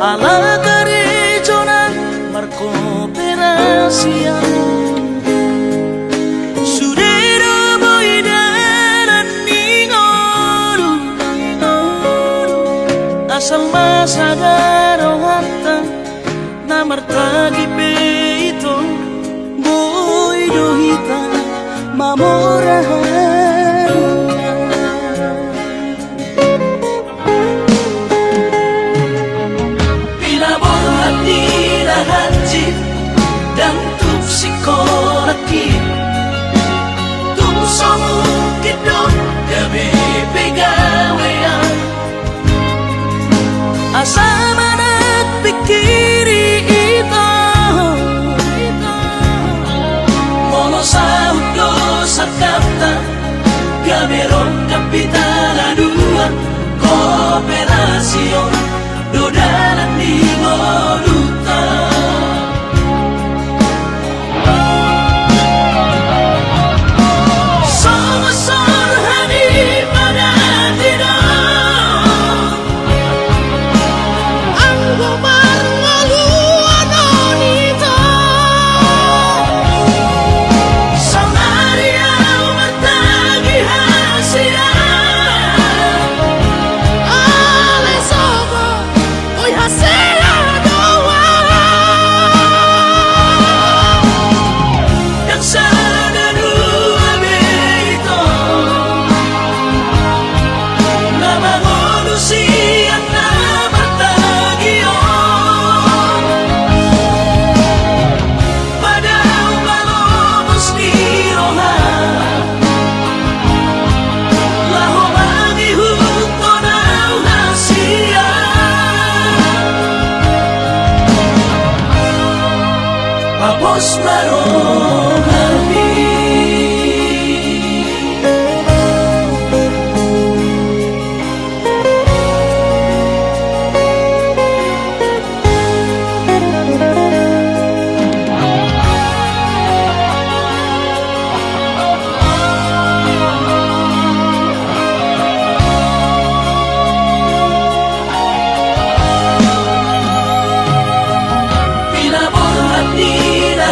Ala gerejonan berkooperasi Sudero boidaran ningoru Asal masagaro hatta namartagi peito Boido hita mamorahan dan tuk sikolaki tuk somong kidot gabi pegawean asa manak pikiri ito mono sa hudo sa kapta gameron kapitala dua kooperasyon dodalan di ngoluta Papos marong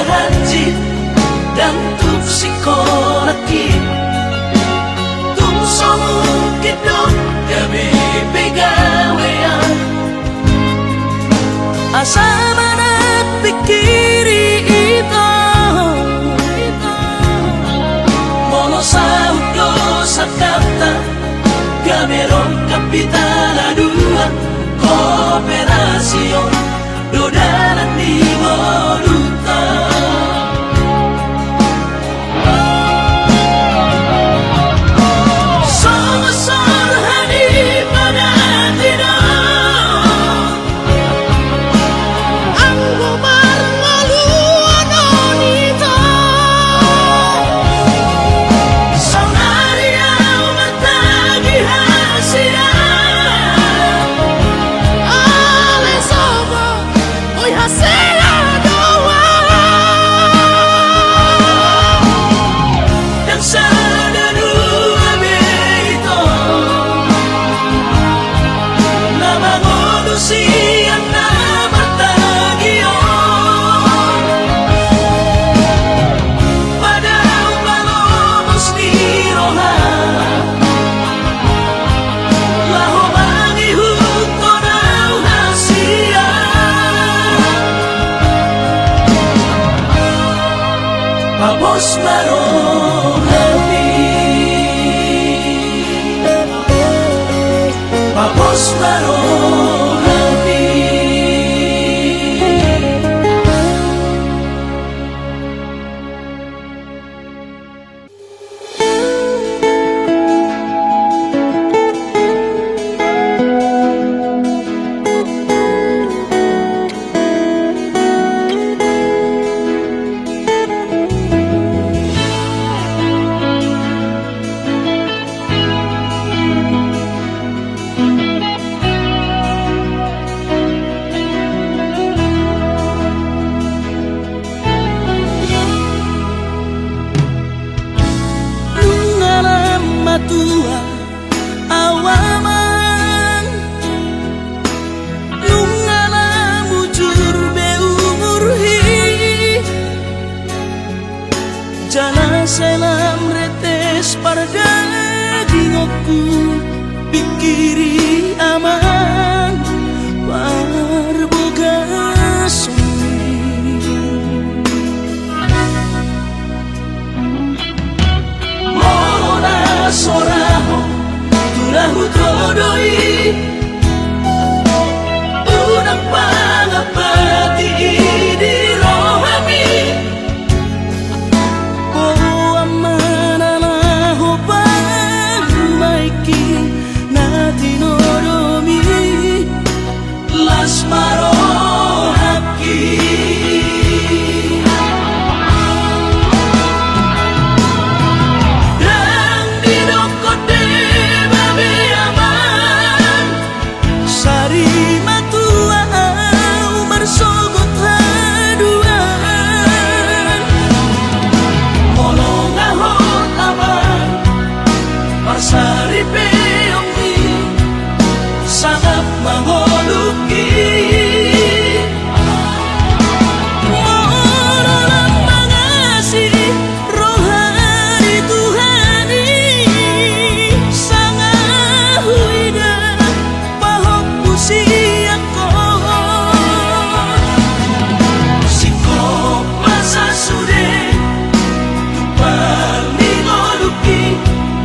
hati dan tuk sikolaki tuk somong kidot gabi pegawean asa manak pikiri ito mono sa hudo sa kapta gameron kapitala dua kooperasyon dodalan di ngoluta Será doa dodoi unang pangapati di rohami Oh amana na hubang maiki na tinoromi las marohaki dan didokote babe aman sari matua umar sogot haduan molong ahon aman parsari peongni sangat mangoluki Morolang mangasi rohani Tuhani sangahuida pahok pusiako sikop masa sude tupal ningoluki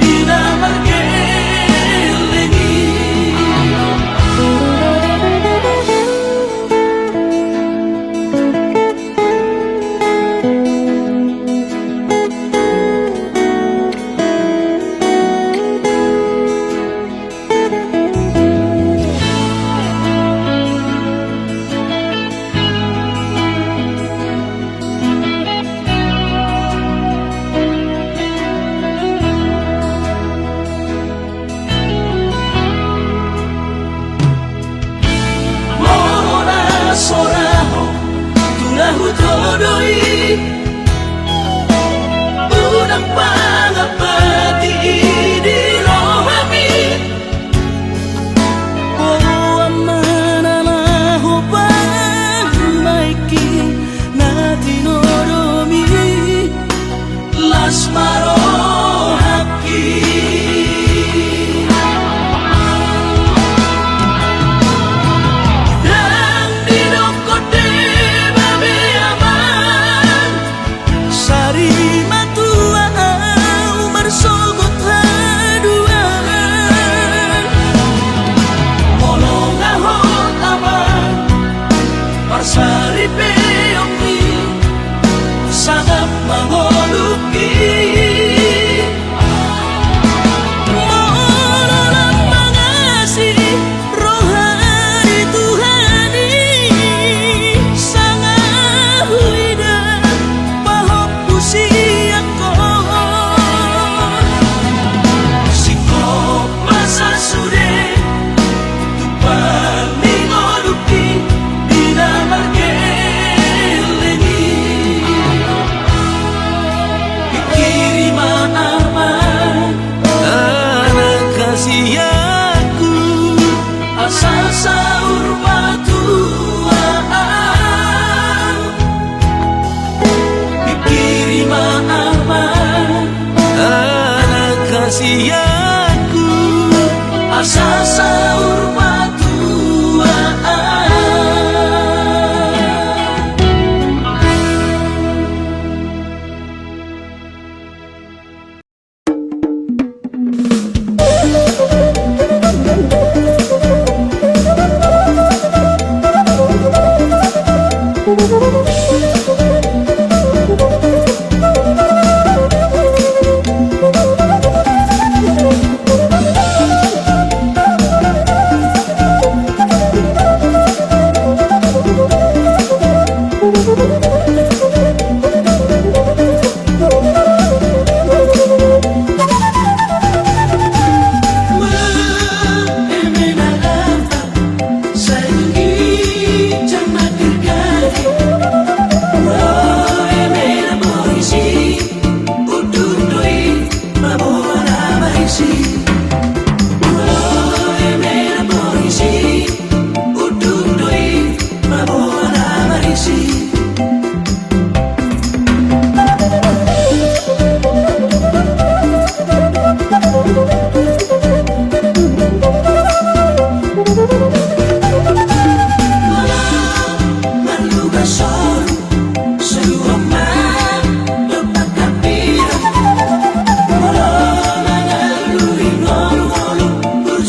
dina margelengi Mona soraho tulahu todoi unang pangapati di rohami Oh amana na hubang maiki na tinoromi las marohaki dan didokote babe aman sari matua umar sogot haduan molong ahon aman parsari peongni sangat mangoluki Morolang mangasi rohani Tuhani sangahuida pahok pusiako sikop masa sude tupal ningoluki dina margelengi pikirima aman anak kasihku asal saur matuaan pikirima aman anak kasihku asal saur matuaan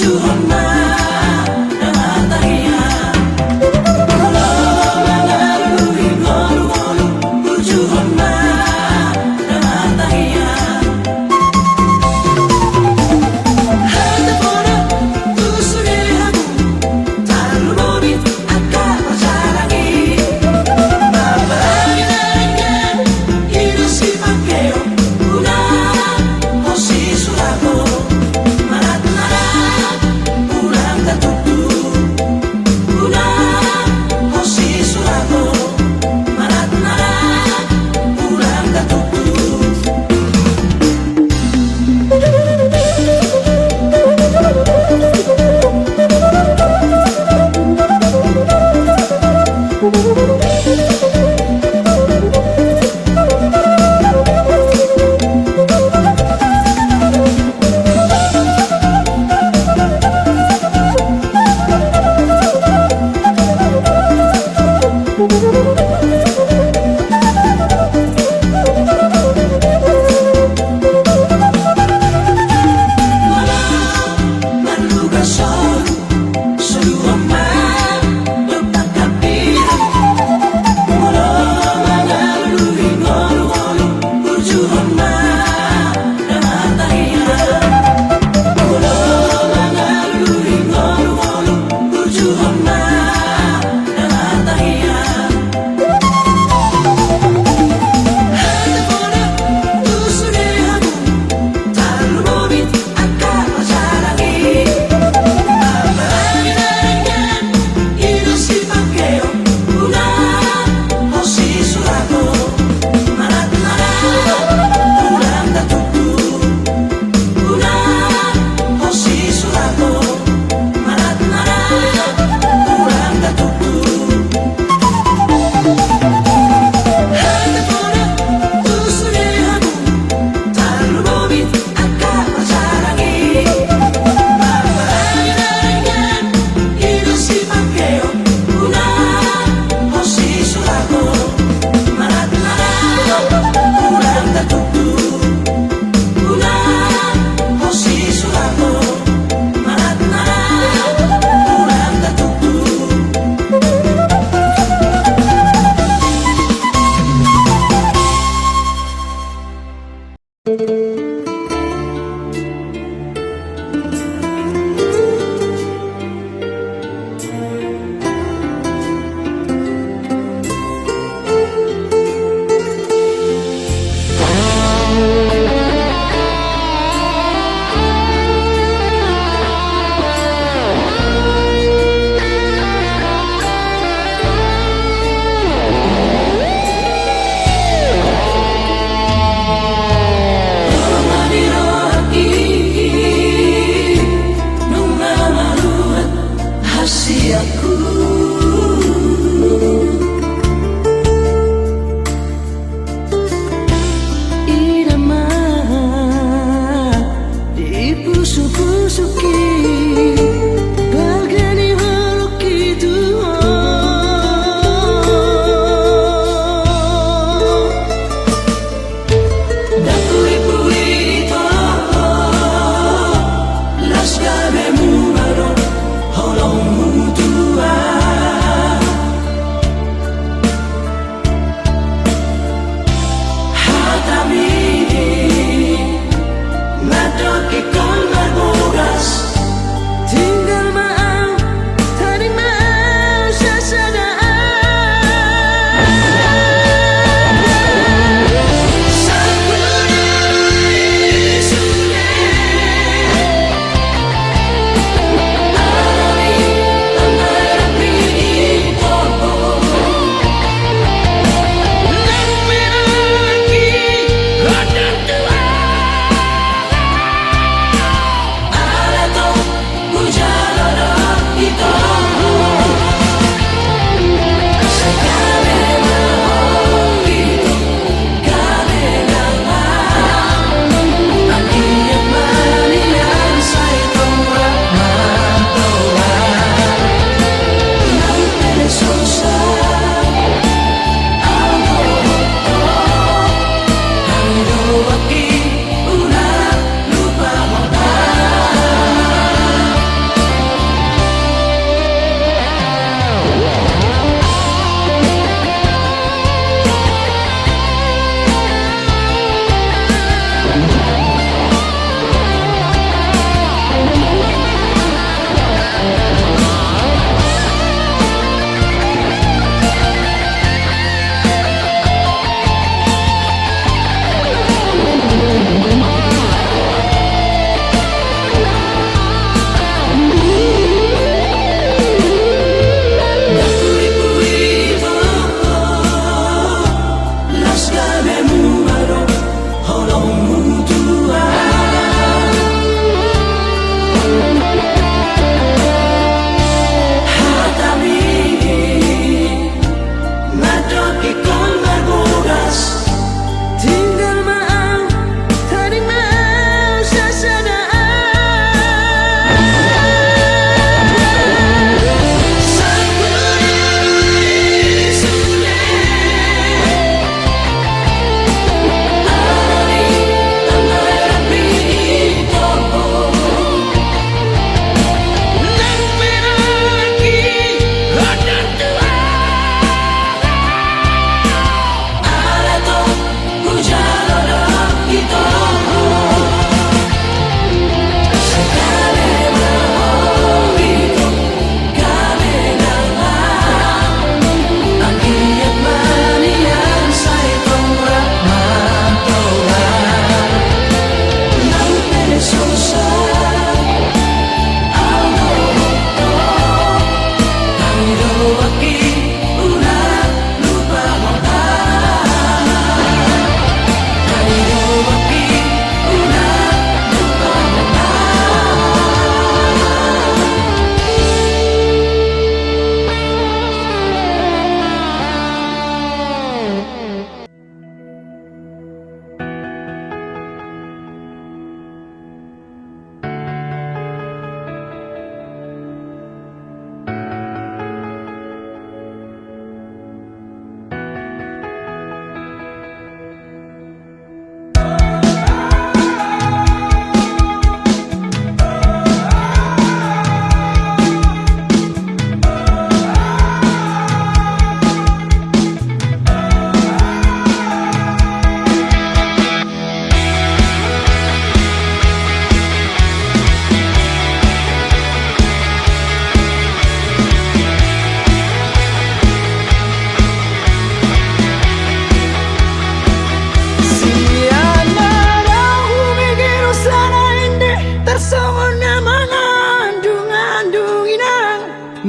Tuhan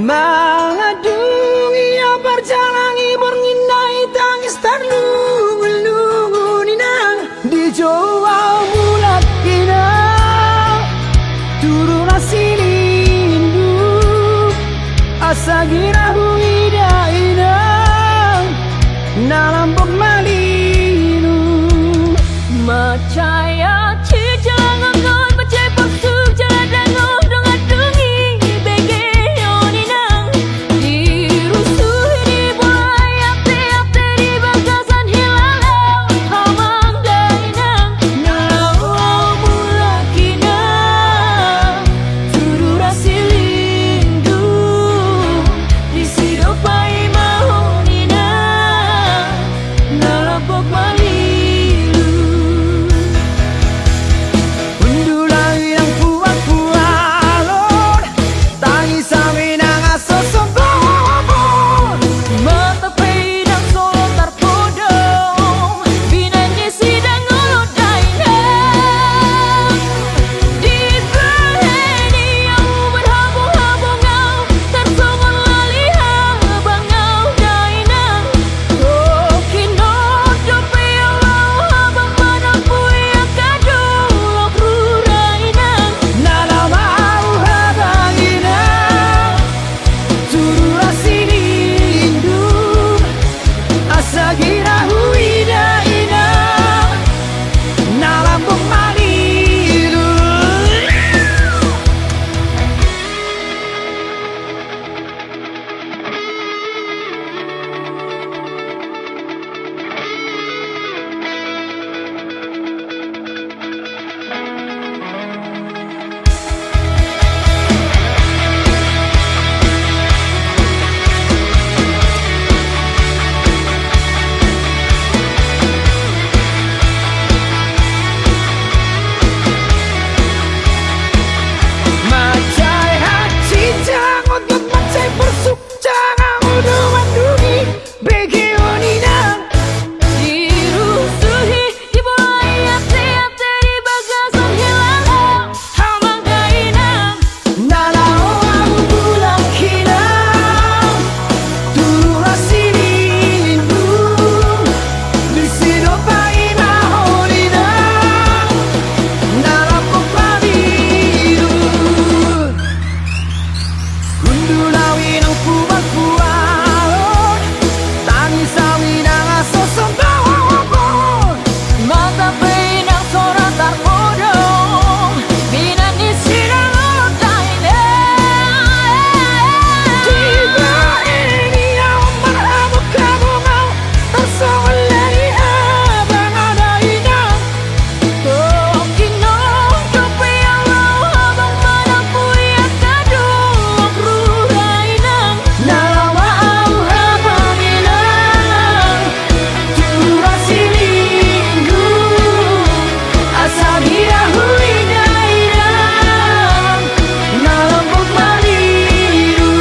Mengadungi yang berjalangi berngindai tangis terlungu-lungu ninang di Jawa bulat inang turun asilindu asa girahu ida inang nalambok malinu Macaya cijangangon macai paksu jadangon dong adungi bege yoninang dirusuh di bola ate di bagasan hilalau hamang dainang nalau mulakinang turu rasilindu di sidopai mahoninang nalapok malilu Mata pedang solo terpodong binanya sidang ngolot dainang di baheni yang berhabung-habungau tersongon lalihah bangau dainang kokino dope Allah abang manapu yang kadulok rurainang nalamau habang inang turu rasilindu asa girahu ida inang nalambok malilu Macai hati jangan untuk macai bersuk jangan udah mandungi begi oninang dirusuhi di bola ate di bagasan hilalau hamang dainang nalau aku bulan kinang turu rasilindu di sidopai mahoninang nalapok malilu Gundulawi nang kubak-kualon tangisawi nang asosong bawon mata pedang sora terpodong binanya sidang ngolot dainang tiba ini yang berhabuk-habungau tersongon dari abang ada inang kokino dope Allah abang manapu yang kadulok rurainang nalawa au habang inang turu rasilindu asa girahu ida inang nalambok malilu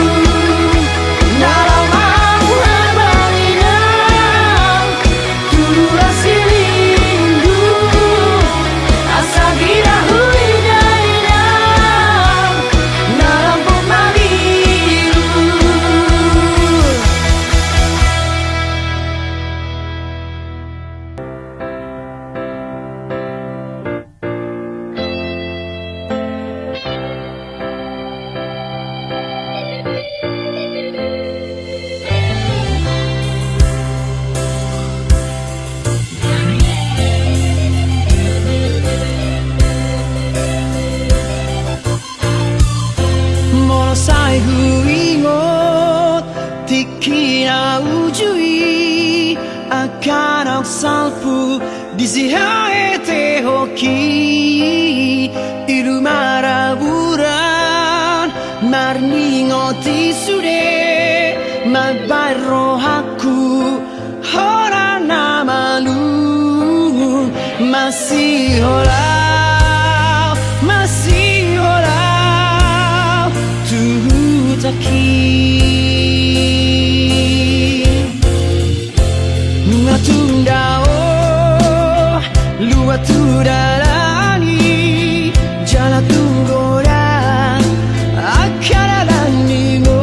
nalawa au habang inang turu rasilindu asa girahu ida inang nalambok malilu Monosai huingot tikina ujui akan salpu disihaete hoki ilu maraburan marningoti sude mabarro haku hora namalu masih holau tuhutaki Ngatundao luatu dalani jala tunggora akaralani mo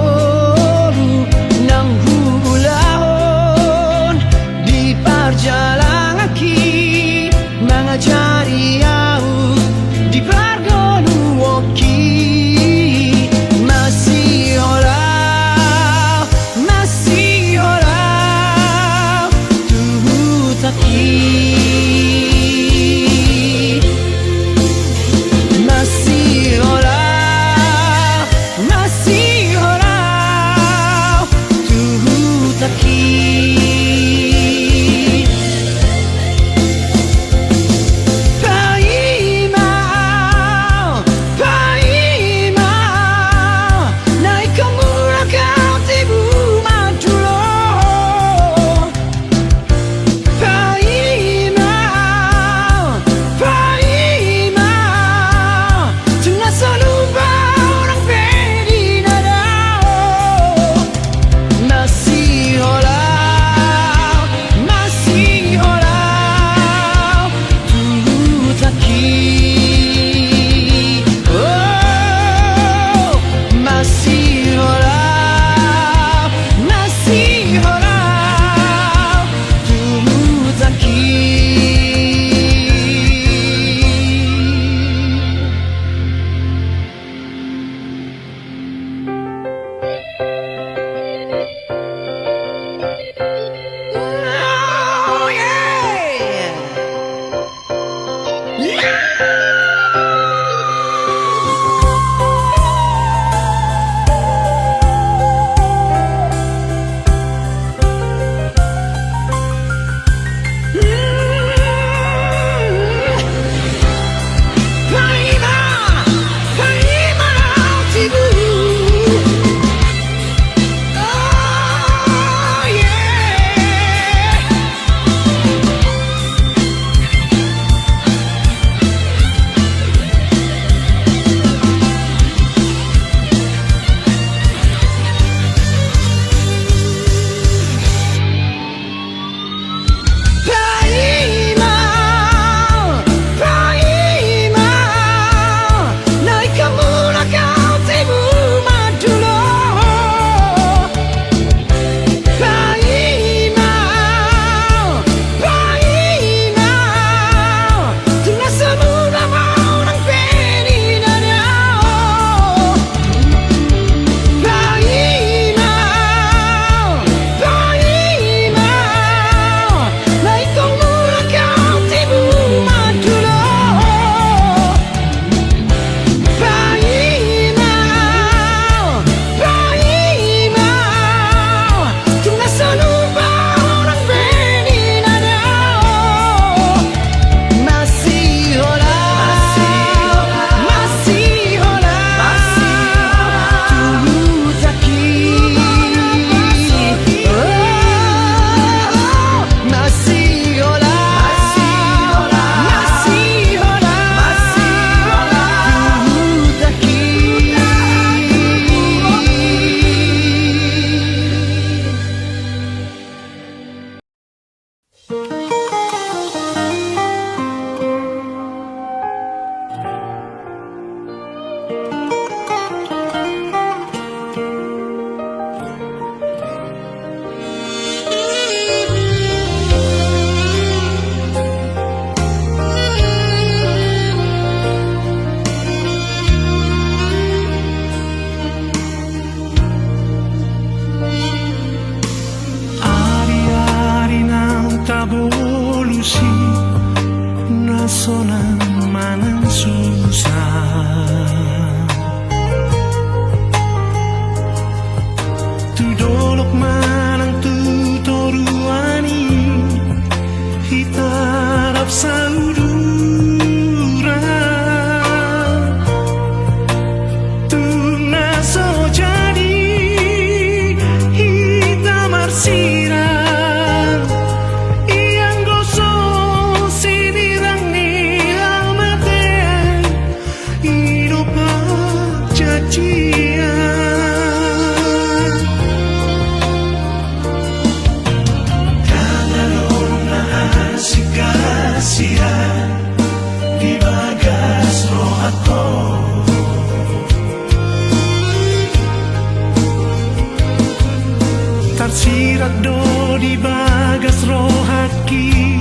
tersirat do di bagas rohaki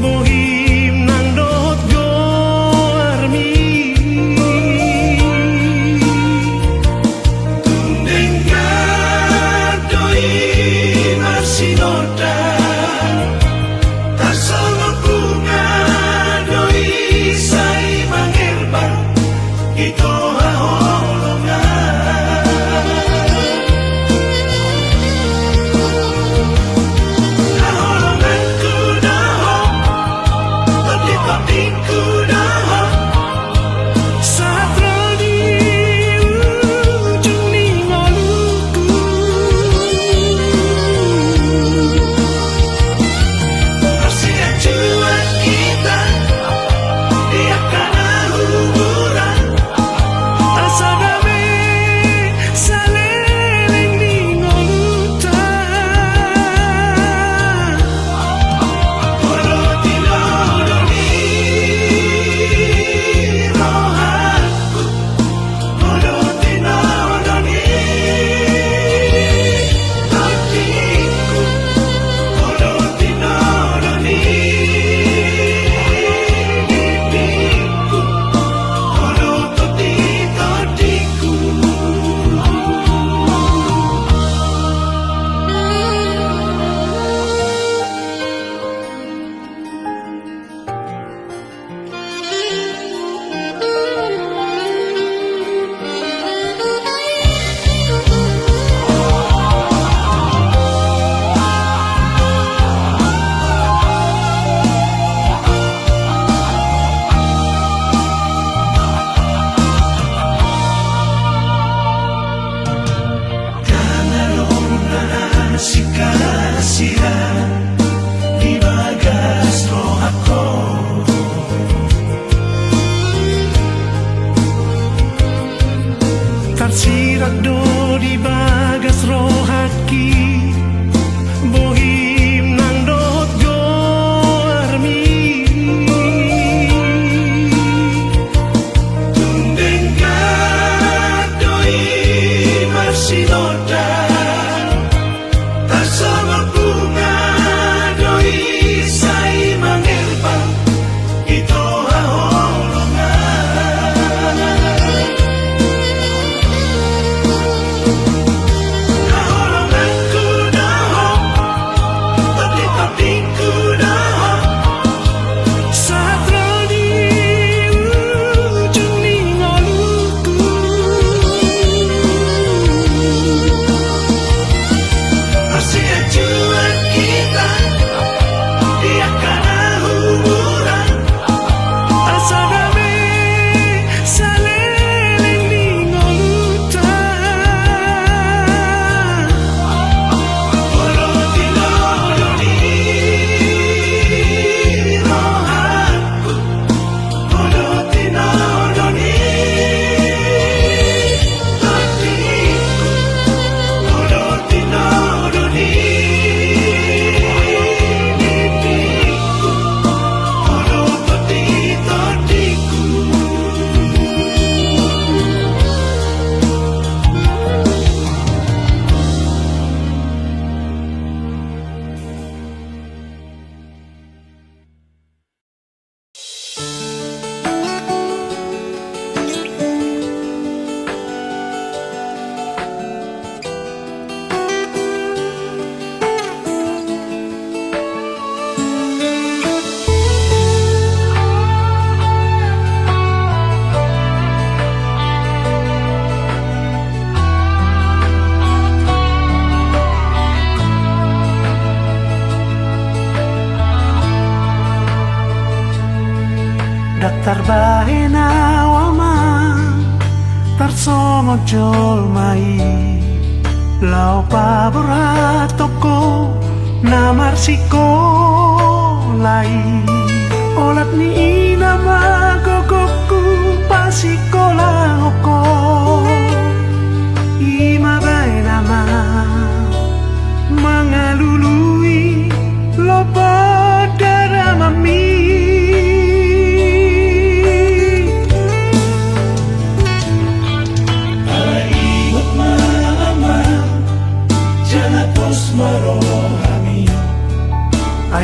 bohim nang dot goarmi Tundenggar doi marsinoda Tasama bunga doi sai mangerba Ito tersirat do di bagas rohaki bohim nang dot goarmi Tundenggar doi marsinoda Tasama bunga doi sai mangerba Ito Daktar bae nawama tarsongo jol mai lao pabora toko namar siko lai olat ni inama gogoku pasikola hoko ima bae nama mangalului lopo daramami Jangan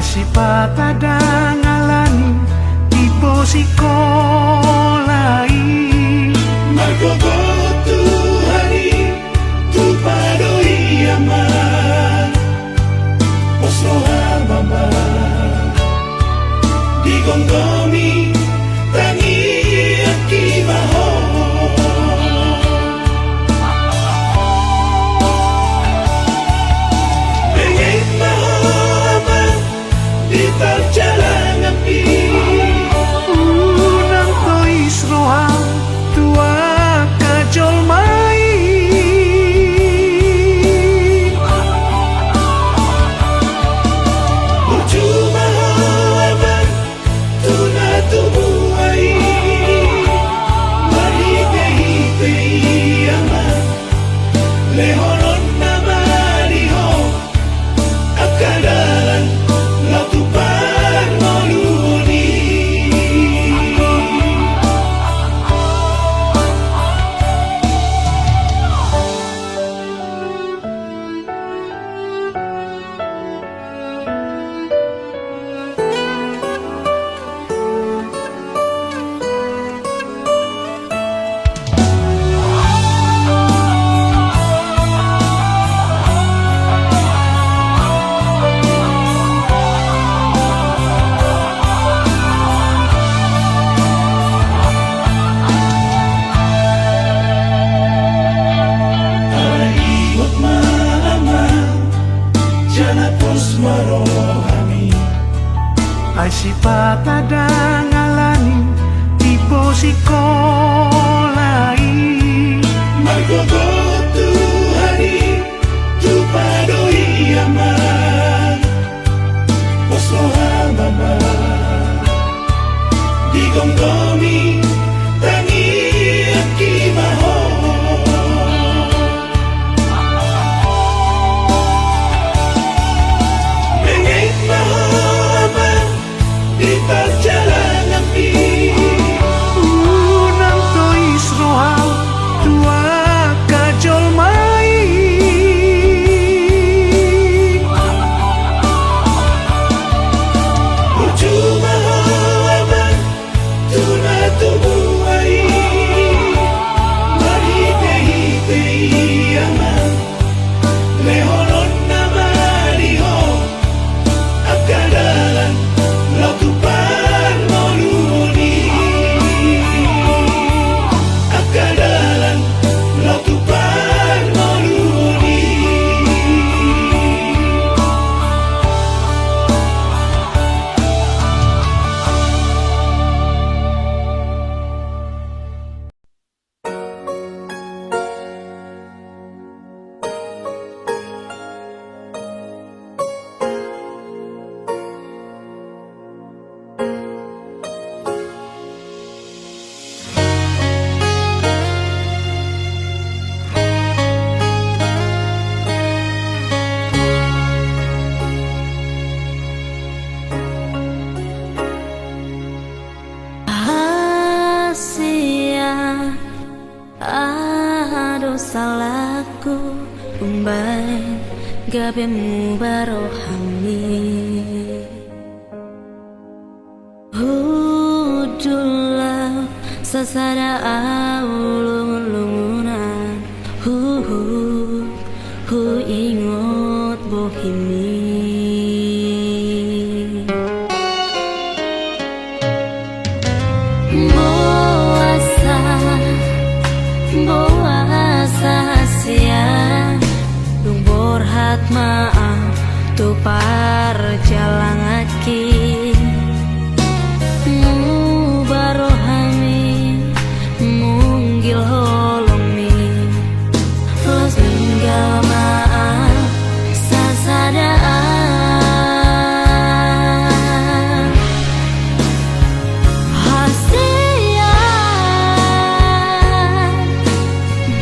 Sipata dangalani tipe sikolai Margogo Tuhani tu padoi aman Oslo Hababa digonggomi tangi akibaho Bengek maho aman di jalan api Unang to isrohang tua kajol mai Percuma aman tuna tubuhai Mari tehi aman Lehonon nama diho Akadalan Lautupan moluni Iwat mama Jana pos marohami Ai sipata dangalani tipe sikolai Margogo Tuhani tu padoi aman Oslo Hababa digonggomi tangi akibaho Bengek maho aman di jalan api Unang to isrohang tua kajol mai Percuma aman tuna tubuhai Mari tehi aman Lehonon nama diho Akadalan Lautupan moluni Akadalan Lautupan moluni Asia aduh salahku umbai gabemu barohami Hudulah sasada aulung-lungunan Hu ingot bohimi Boasa sia Dung borhat maaf Tu parjalang aki Mu barohami Munggil holomi Los minggal maaf Sasadaan Hasia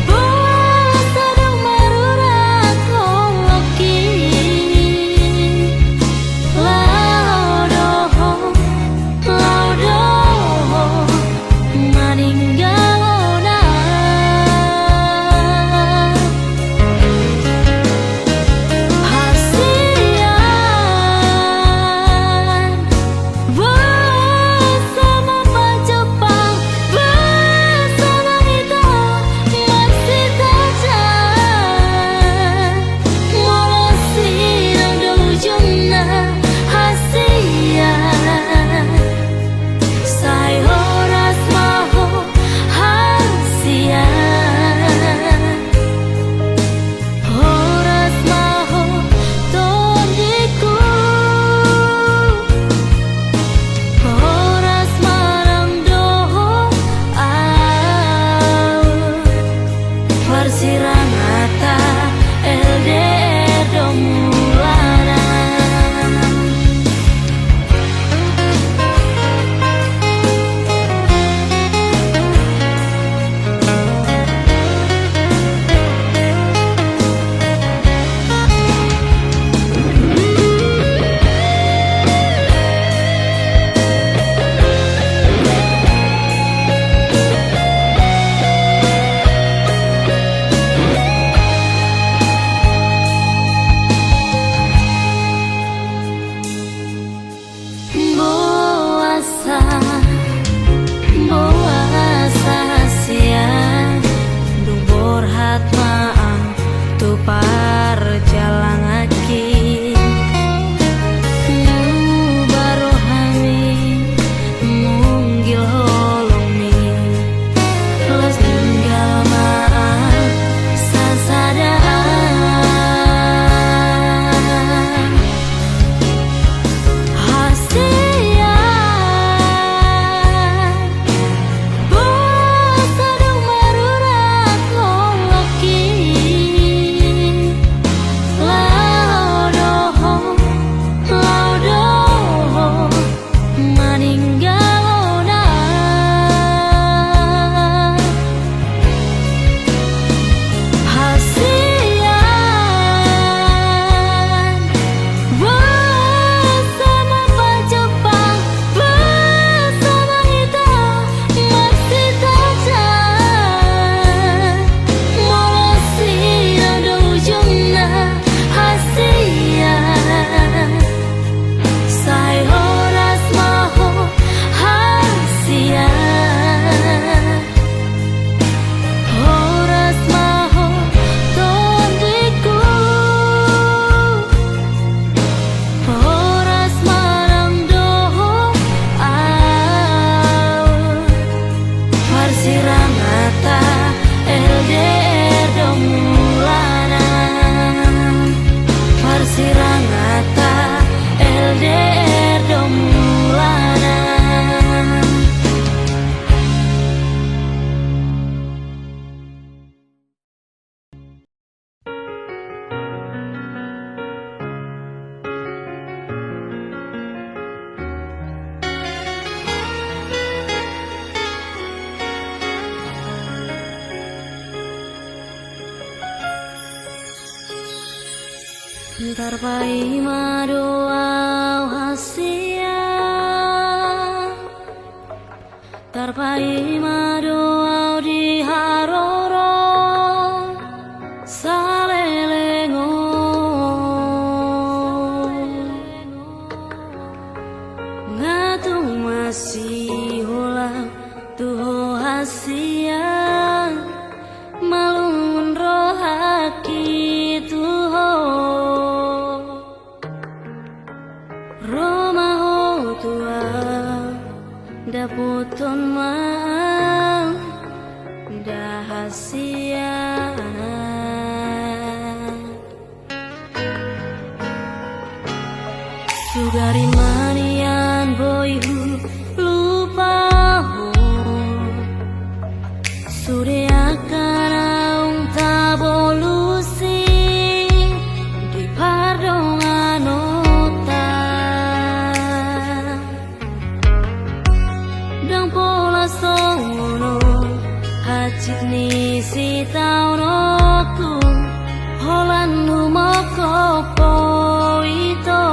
Boasa dung marurat holoki Lao doho Farsiranata LDR Domulana. Tarpai madoau hasia, tarpai madoau di haroro salelengo, ngatu masih ulang tuh hasia, malun rohaki tuho. Romaho tua daputon mang dahasia sugari manian boyhu lupaho sure akan aung tabolusi di pardongan sono hajit ni si taunoku holan lumoko poito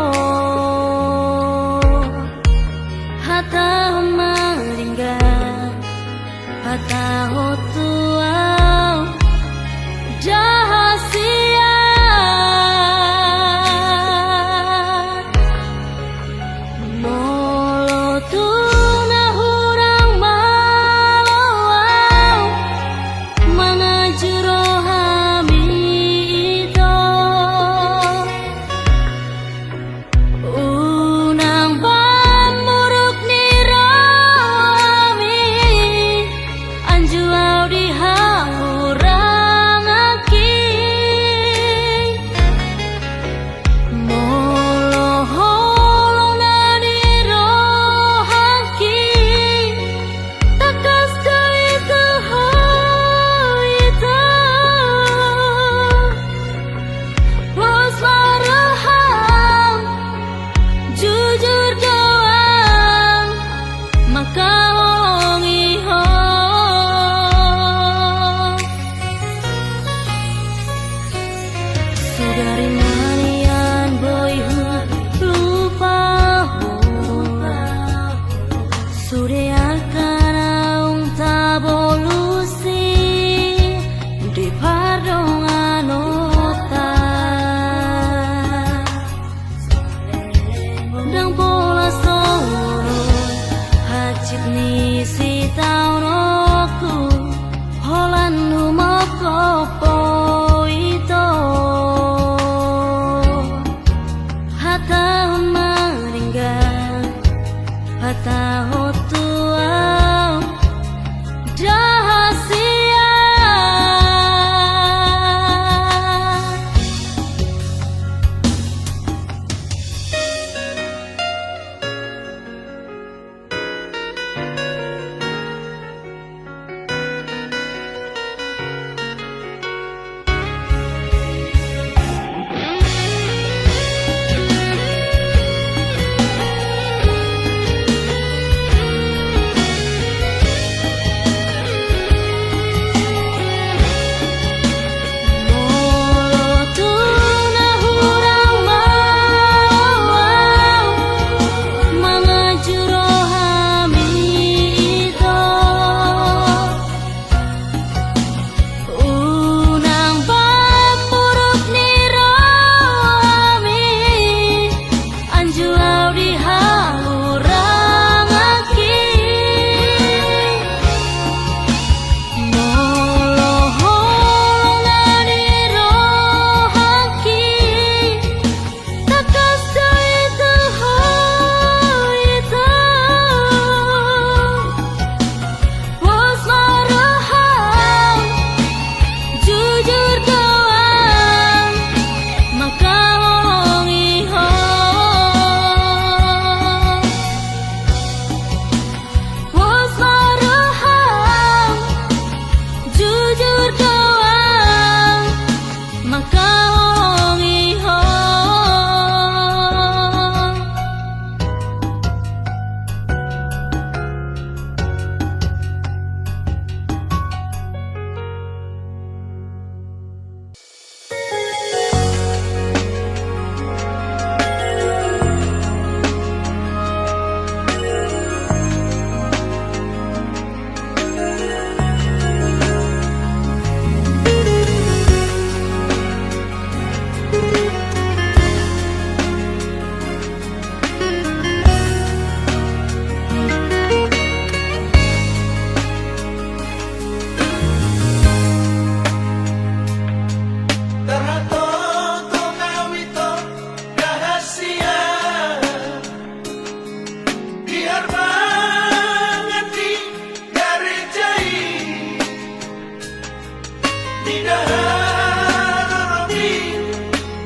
tidak haroroni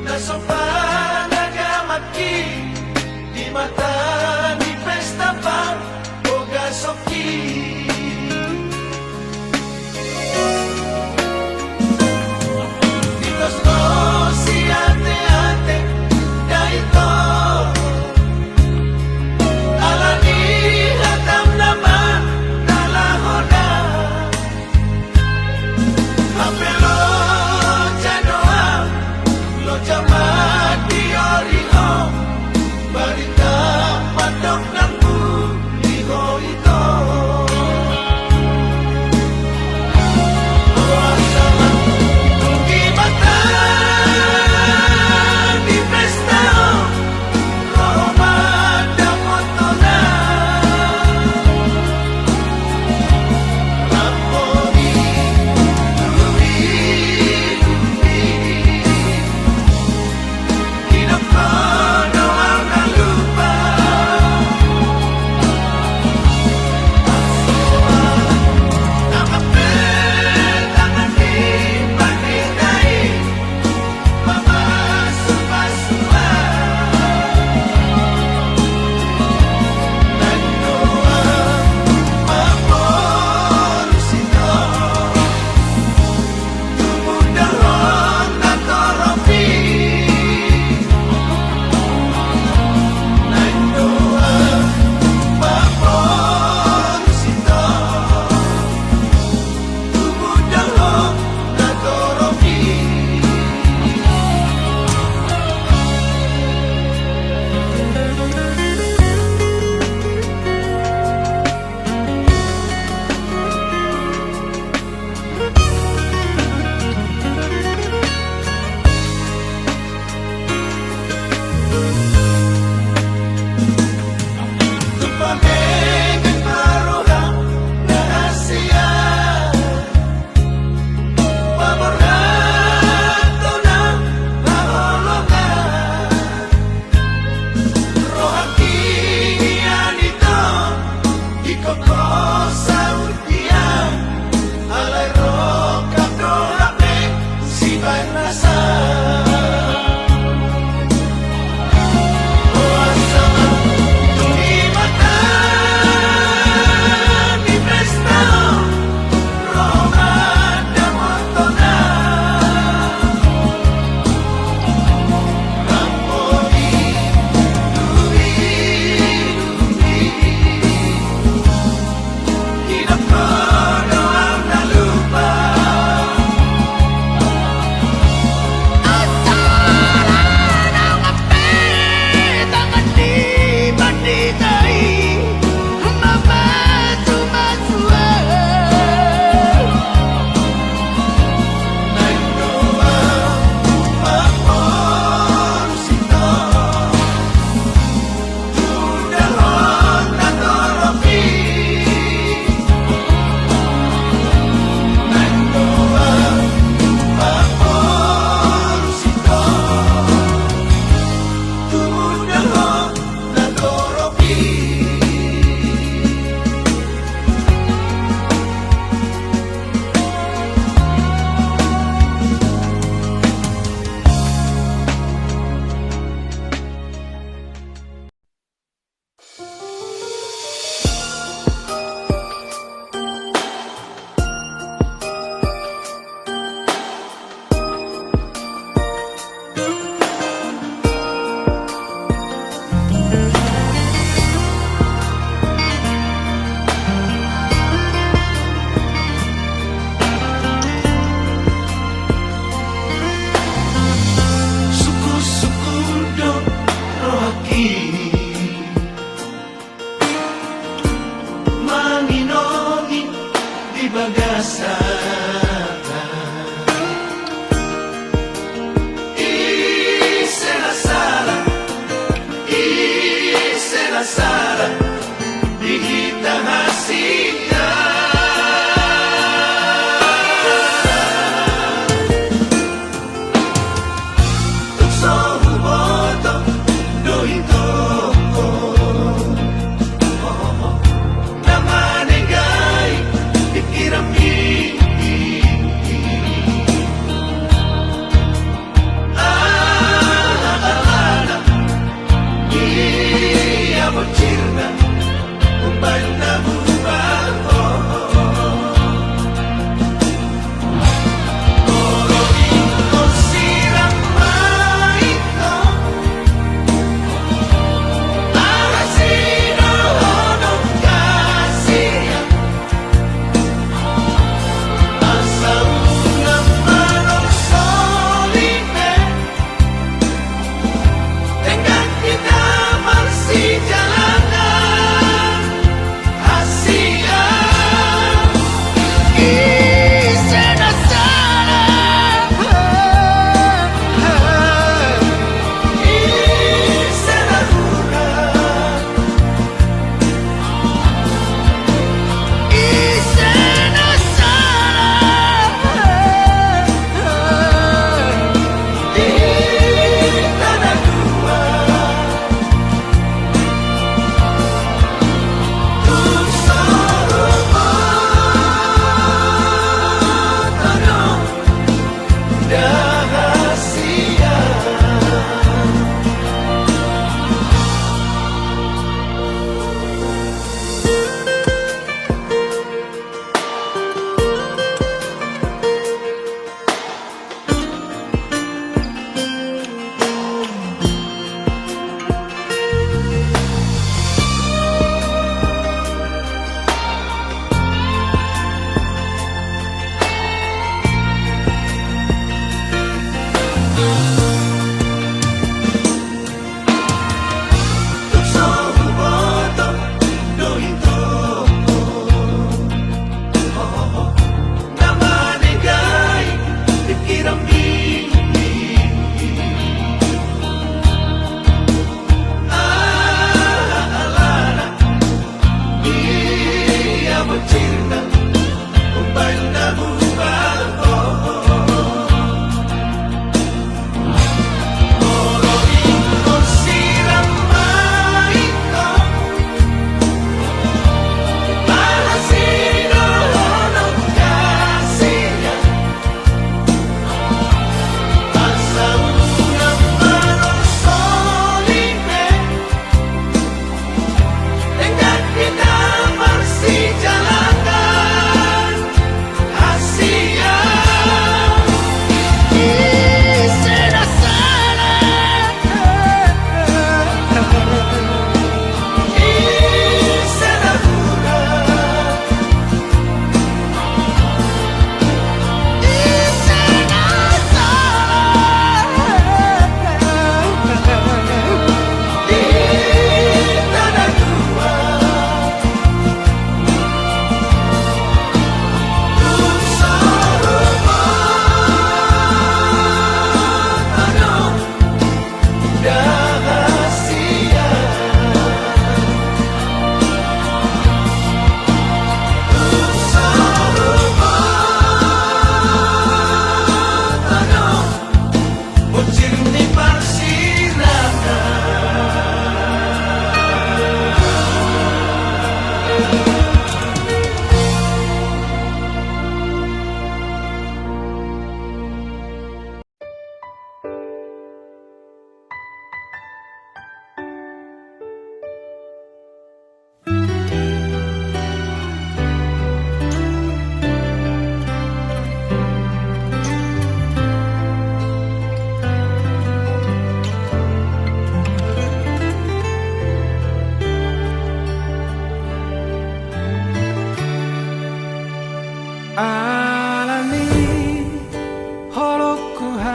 nasopan agamaki di mata di pesta par boga soki ditos no si ate daito alani hatam nama nalahoda apelo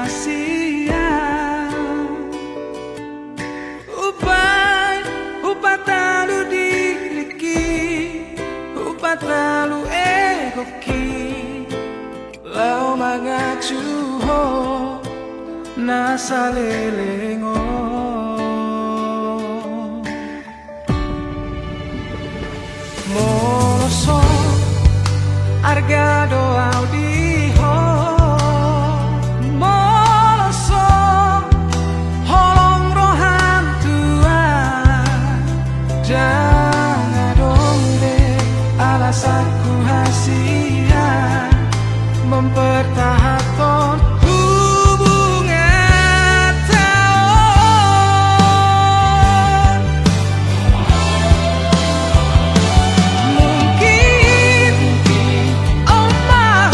rahasia. Upai talu diliki, upai talu egoki, lau mangacuho nasa lelengo. Moloso argado audiho, moloso holong rohan tua, jangan dong deh alasanku hasia mempertahankan hubungan tahun. Mungkin oh my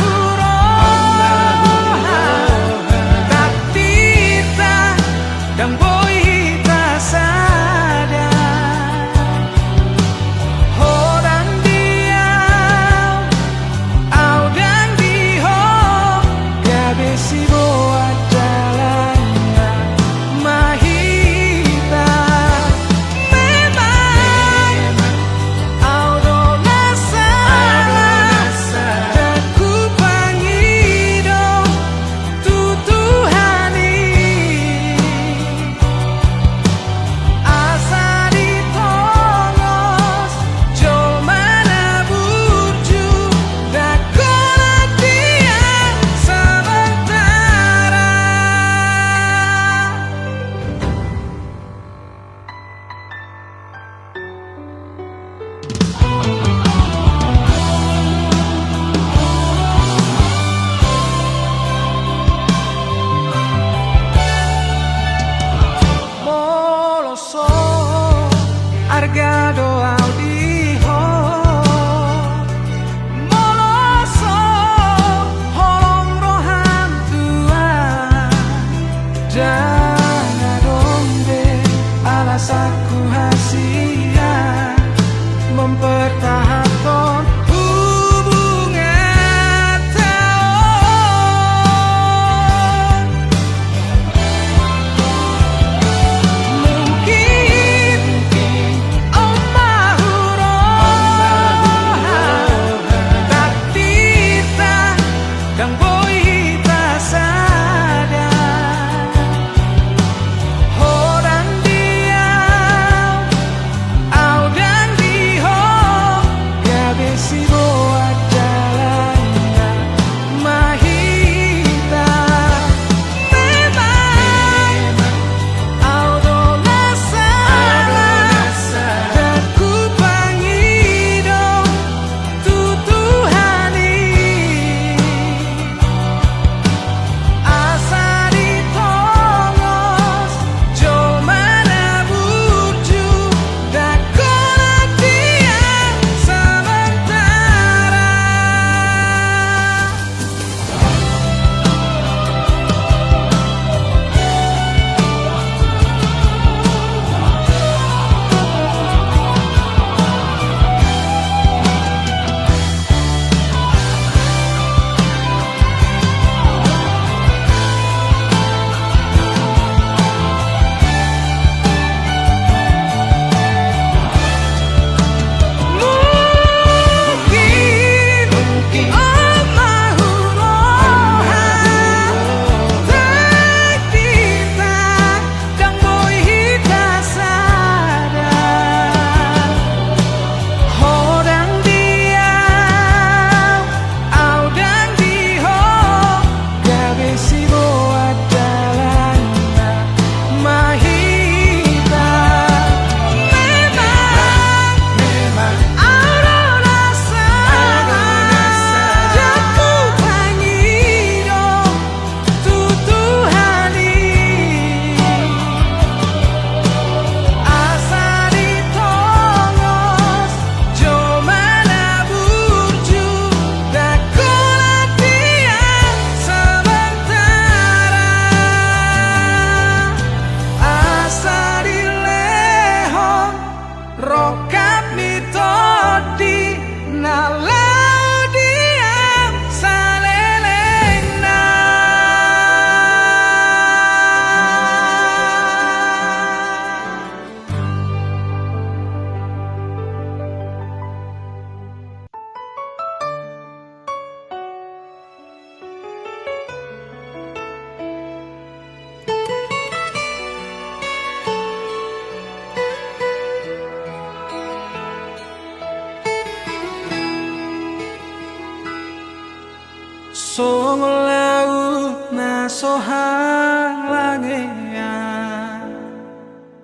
sohang langean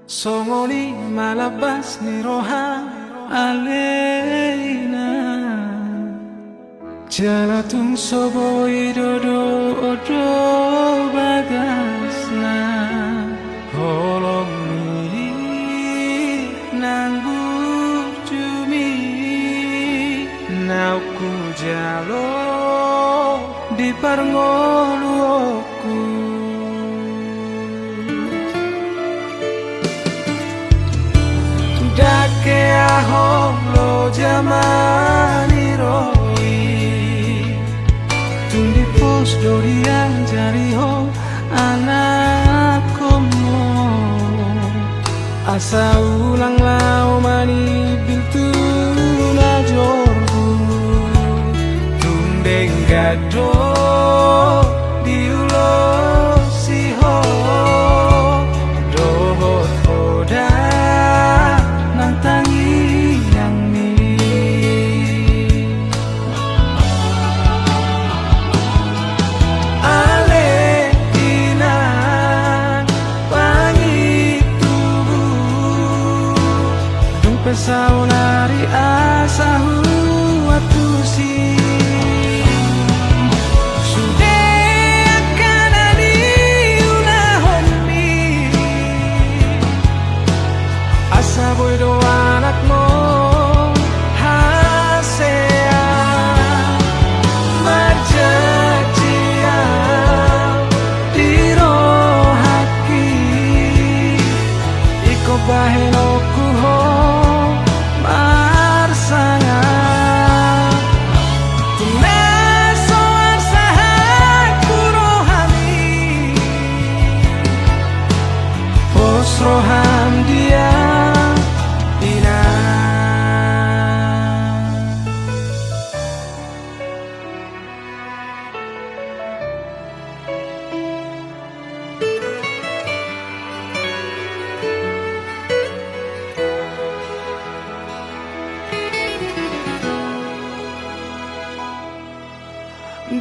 songoni malabas ni rohang alena jalatung sobo idodo odo bagasna holong mi nanggu cumi nauku jalo di parngoluku dake ahong lo jamani roi tung di pos dorian jari ho anak komo asa ulang lau mani biltu na jorbu tung denggado diulo siho dohot oda nang tangi yang ni ale inan pangi tubuh dung pesau nari asahu atusi Saboy do anak mo hasea marjajia diro haki iko baheno kuho marsanga tumeso arsaha kurohami posroham dia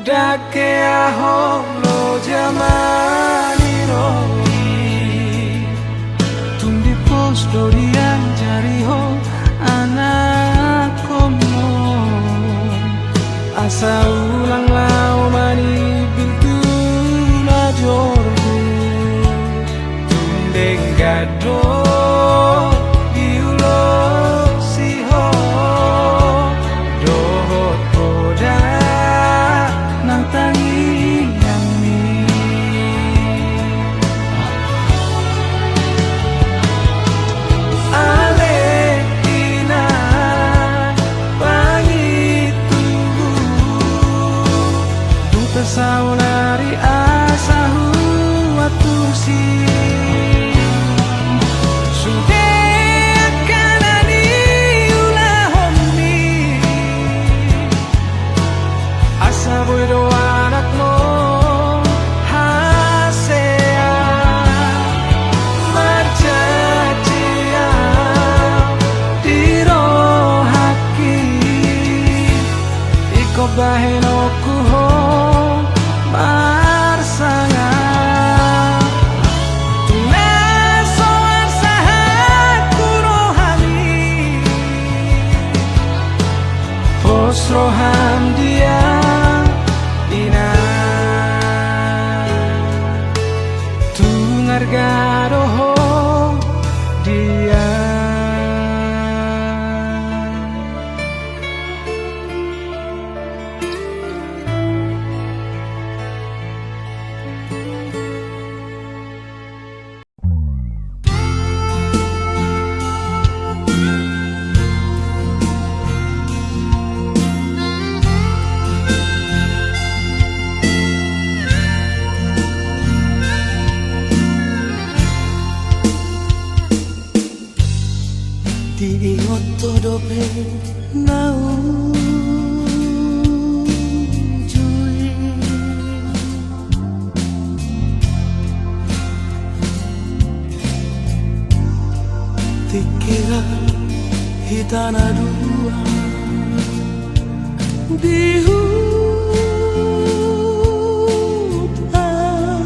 dake ahong lo jamani roi tung di pos dorian jari ho anak komo asa ulang lau mani bintu na jorbu tung denggado diulo siho dohot oda nang tangi yang mi ale inan pangi tubuh dung pesau nari asahu atusi sudah kanani ulah homi asa boy do anak mo hasea marjajia diro haki iko baheno kuho marsanga tumeso arsaha kurohami posroham dia Tungargaroho dia Diingot todope nau jui Tikira hitana dua di hutan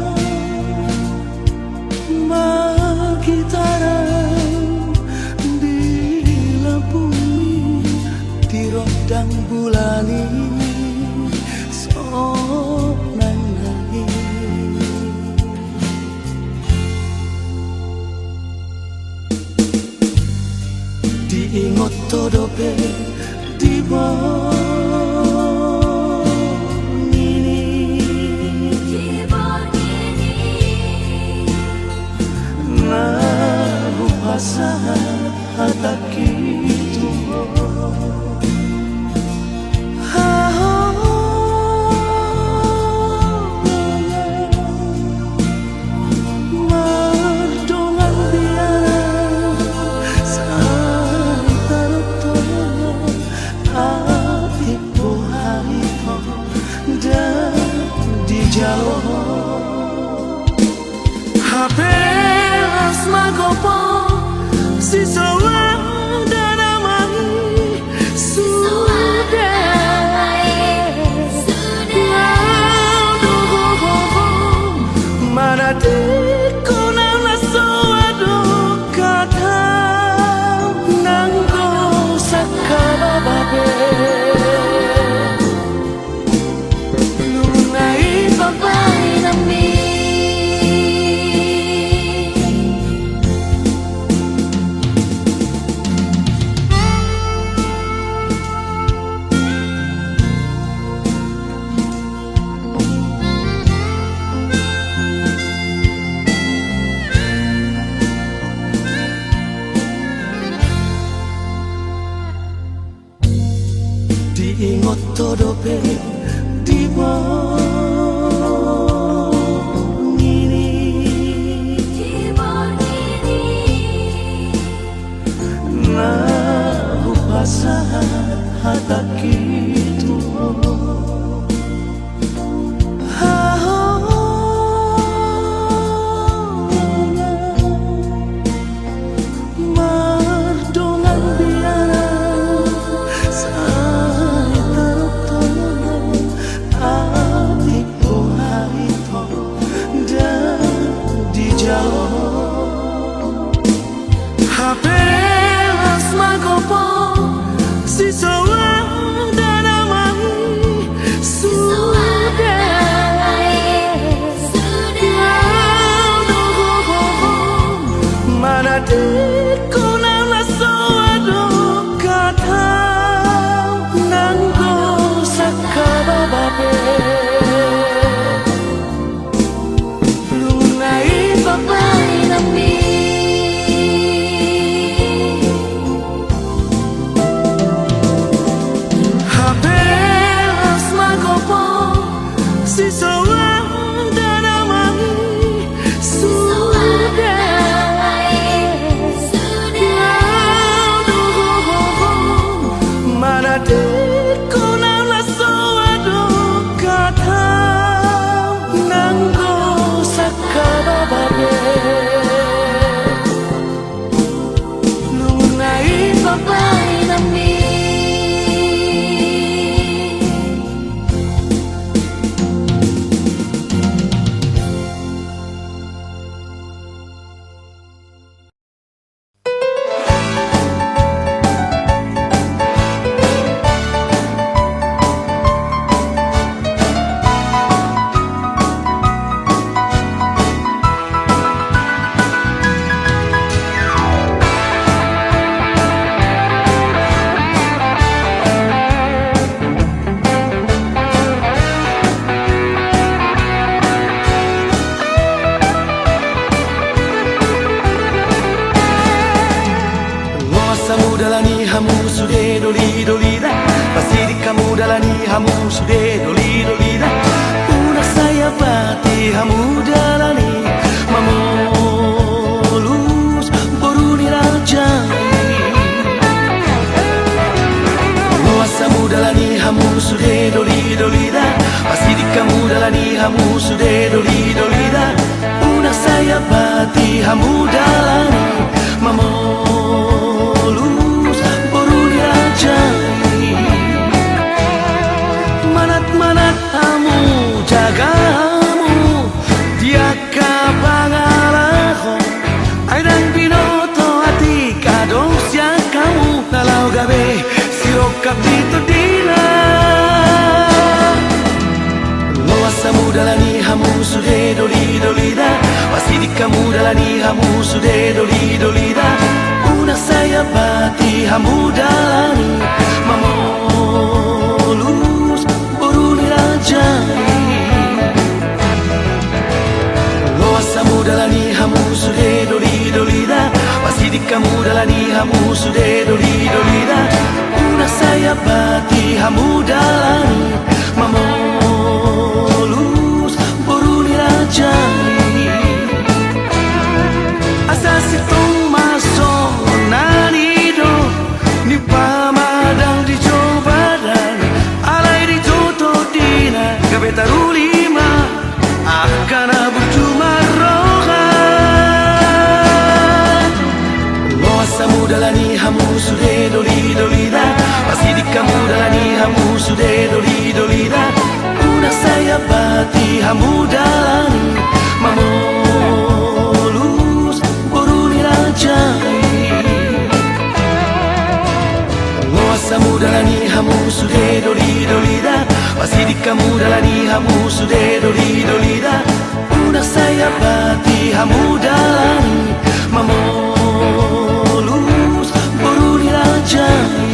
otto dope di na pasahan hataki tuho mardongan biara santaroto atiku harito dan di jauh hapelas magopo si soa dan amai sudah mana tiko nang lasoado kata nanggo sakala babe lunai babai nami diingot todope di na pasahan hataki tuho mardongan biara atiku harito dan di jauh hapelas magopo si soa dan amai sudah mana tiko nang lasoado kata nanggo sakala babe lunai babai nami hapelas magopo si soa dan amai sudah mana tiko nang lasoado kata nanggo sakala babe lunai babai nami dalani hamu sude doli dolida pasti kamu dalani hamu sude doli dolida unak saya pati hamu dalani mamolus boruni rajai luasa mudalani hamu sude doli dolida pasti kamu dalani hamu sude doli dolida unak saya pati hamu dalani mamolus boruni rajai manat-manat hamu jagamu dia kapangalaho aidang binoto hati kadong sia kamu nalau gabe sirokap dito dina luasa mudalani hamu sude doli dolida pasti di kamu dalani hamu sude doli dolida Una saya bati hamudalani mamolus boruni rajani Loasa mudalani hamu sude doli dolida Pasidika mudalani hamu sude doli dolida Una saya bati hamudalani mamolus boruni rajani Asasitong maso nanido ni pamadang di cobadan alai di joto dina gabeta rulima akan bercuma roha loasa mudalani hamu sude doli dolida pasti di kamu dalani hamu sude doli dolida una saya bati hamu dalani mamolus boruni rajai loasa mudalani hamu sude doli dolida pasti di kamu dalani hamu sude doli dolida una saya bati hamu dalani mamolus boruni rajai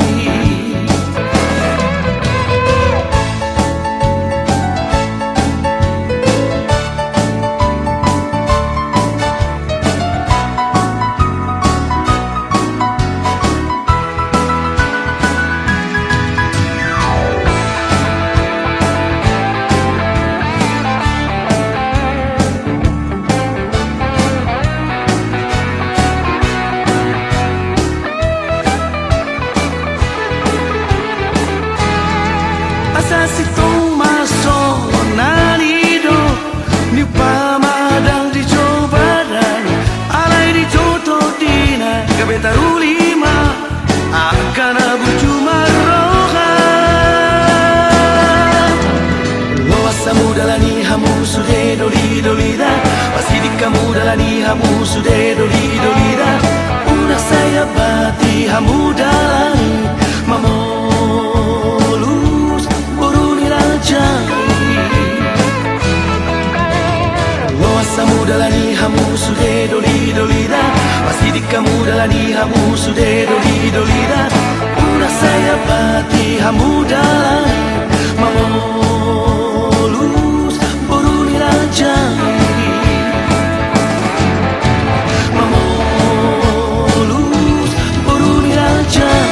Asasitong maso nanido ni pamadang di cobadan alai di joto dina gabeta rulima akan bercuma roha loasa mudalani hamu sude doli dolida pasti di kamu dalani hamu sude doli dolida una saya bati hamu dalani mamolus boruni rajai loasa mudalani hamu sude doli dolida pasti di kamu dalani hamu sude doli dolida una saya bati hamu dalani mamolus boruni rajai mamolus boruni rajai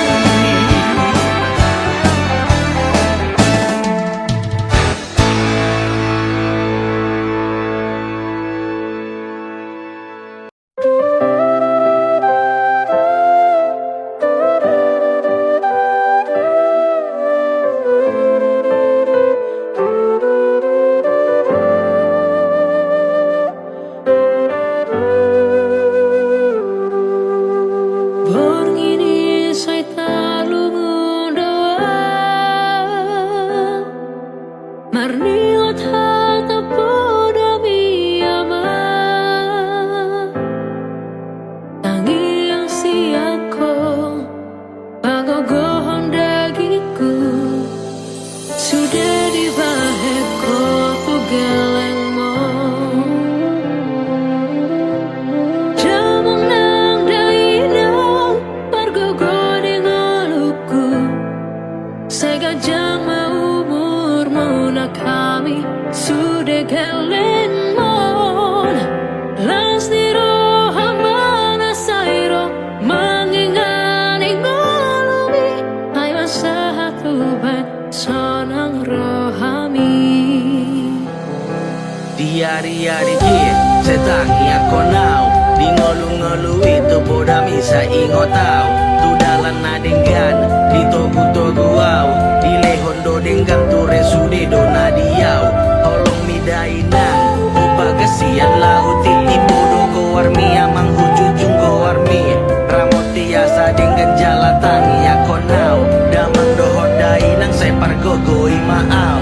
Diari-ari kit, setangi ako now Di ngolu-ngolu itu poda misa ingotau Tu dalan na denggan, di togu-togu au Di lehondo denggan tu resude do na diau Olong midai nang, upa kesian lau Titi podo ko warmi amang hujujung ko warmi Ramoti asa denggan jalatangi ako now Damang dohodai nang saya pargogo imaau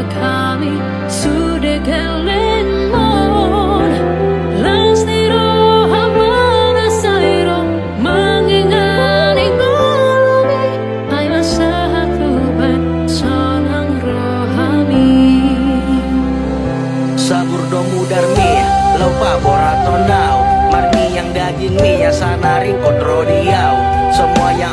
kami sudah kelen mon lastiro hamana sairo mengingat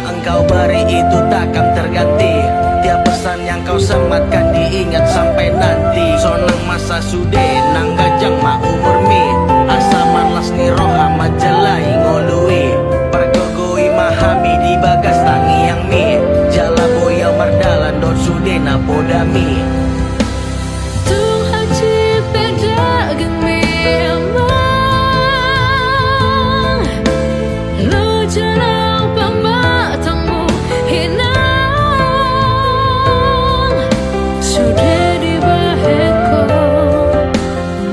yang engkau beri itu takkan terganti. Tiap pesan yang kau sematkan diingat sampai nanti. Sonang masa sude nang gajang ma umur mi. Asa malas ni roha majalai ngolui. Pergogoi mahami di bagas tangi yang mi. Jala boya mardalan dot sude na podami. Tuhan cipta memang lo jalan pembatangmu hinang sudah dibaheko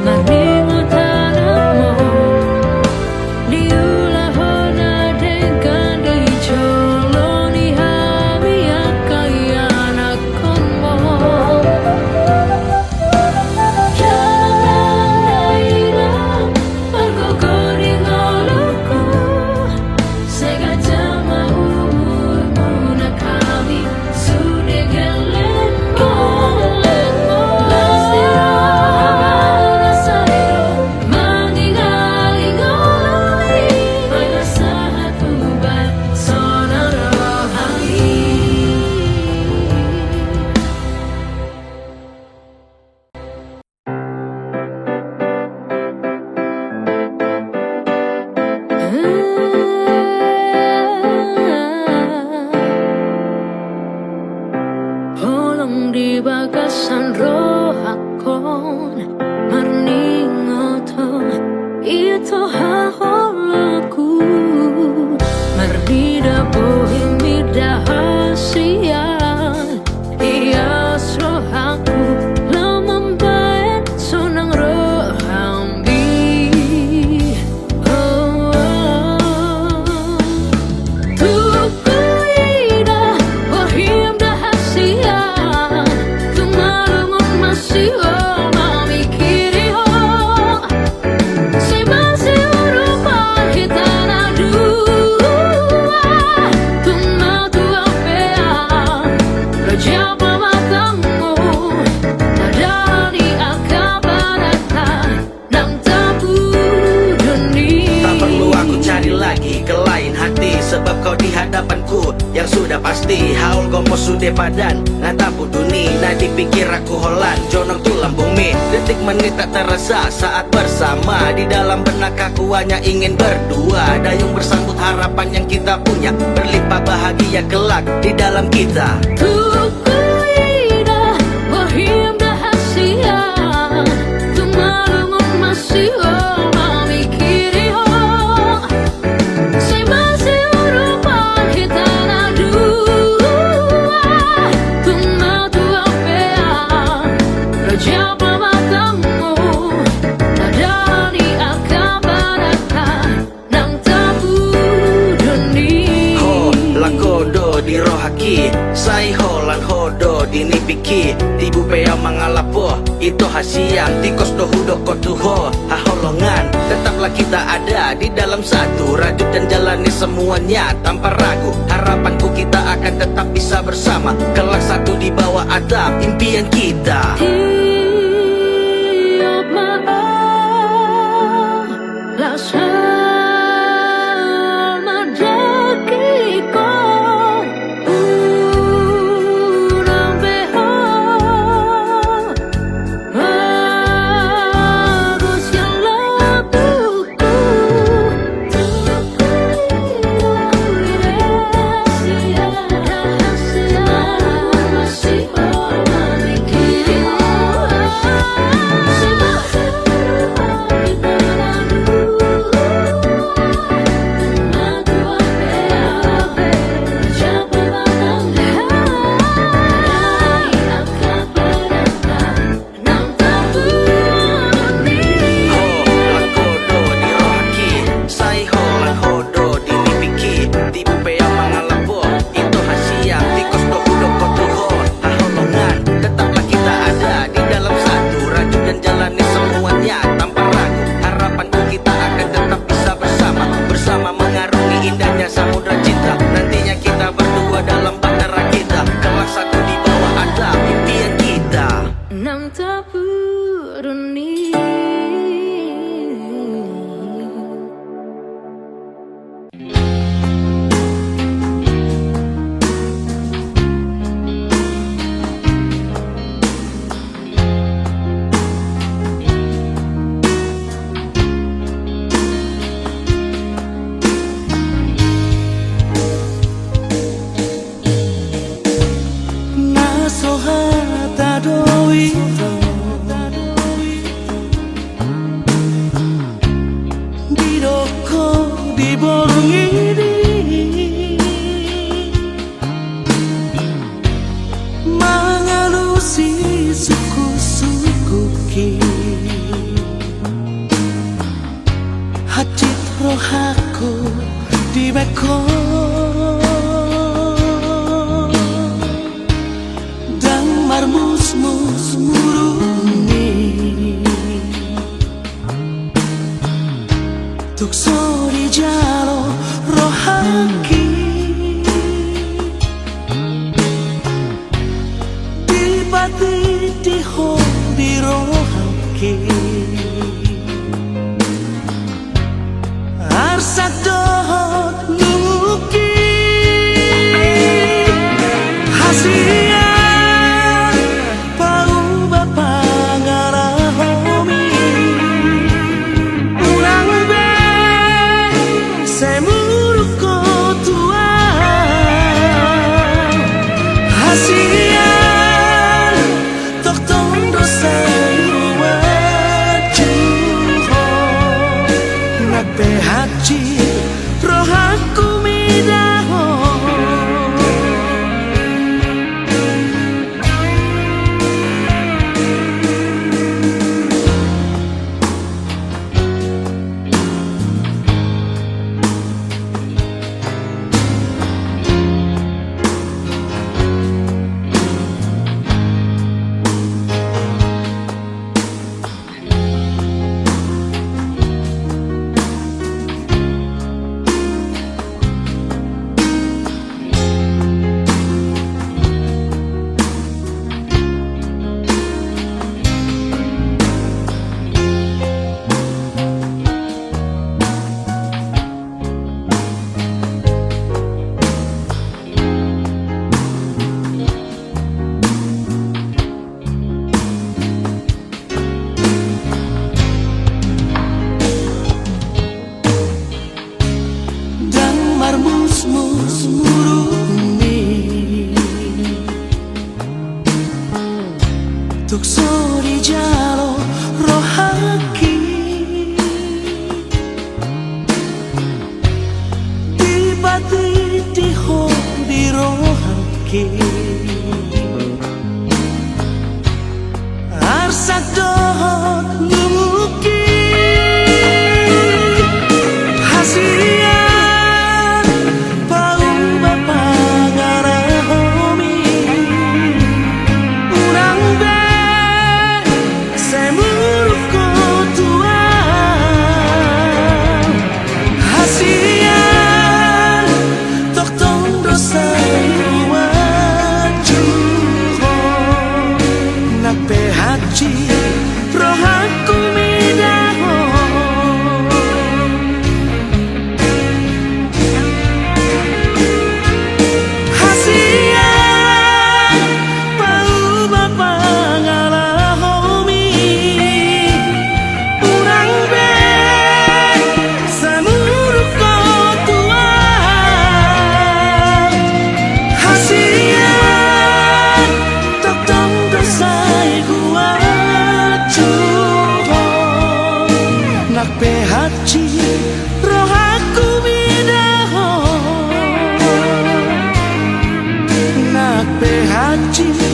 maningo tanahmu diulah hona dengan dijoloni hami akayan akonmu. Holong di bagasan rohakon marningoto itu haholaku mardida bohimida hasian ias rohaku lamambaet sonang rohambi. Tukuida bohim dahasian tumalungun masih mami kiri ho si masih urupan hitana dua tuma tua pea rojapa matamu nadani akabarata nam tabu dunia. Tak perlu aku cari lagi ke lain hati, sebab kau di hadapanku yang sudah pasti. Haul gomo sude padan ngatapu duni, nah dipikir aku holan jonong tulang bumi. Detik menit tak terasa saat bersama, di dalam benak aku hanya ingin berdua. Dayung bersambut harapan yang kita punya, berlimpah bahagia kelak di dalam kita. Tukuida bohim dahasian tumalungun masih mami kiri ho si masih urupan hitana dua tuma tua pea rojapa matamu nadani akabarata nam tabu dunia. Ho lakodo di rohaki, sai holan hodo di nipiki. Tibu pea mangalapo itu hasiang tikos dohudo kotuho haholongan. Tetaplah kita ada di dalam satu rajut dan jalani semuanya tanpa ragu. Harapanku kita akan tetap bisa bersama, kelak satu di bawah atap impian kita. Tiap malam lasama dakiko urang beho bagus yang labuku rahasia masih mami kiri si masih itu Bidoko di borong ini Mengalusi suku-suku ki Hajit rohaku di beko Dan marmus-mus muruni Tuk sori jalo rohaki Dipati diho di rohaki Arsa dohot nuki Hasian pau bapa ngarahomi Urang be semuruk kotua Hasian tok tondo sayuwa juho Nak haji rohaku midaho Marmus-mus muruni Tuk sori jalo rohaki Dipati diho di rohaki Arsa dohot numuki Hasian haji rohaku midaho Hasian pau bapa ngalahomi Urang be samuruk kotua Hasian tok tong dosai gua Nak haji rohaku midaho Nak haji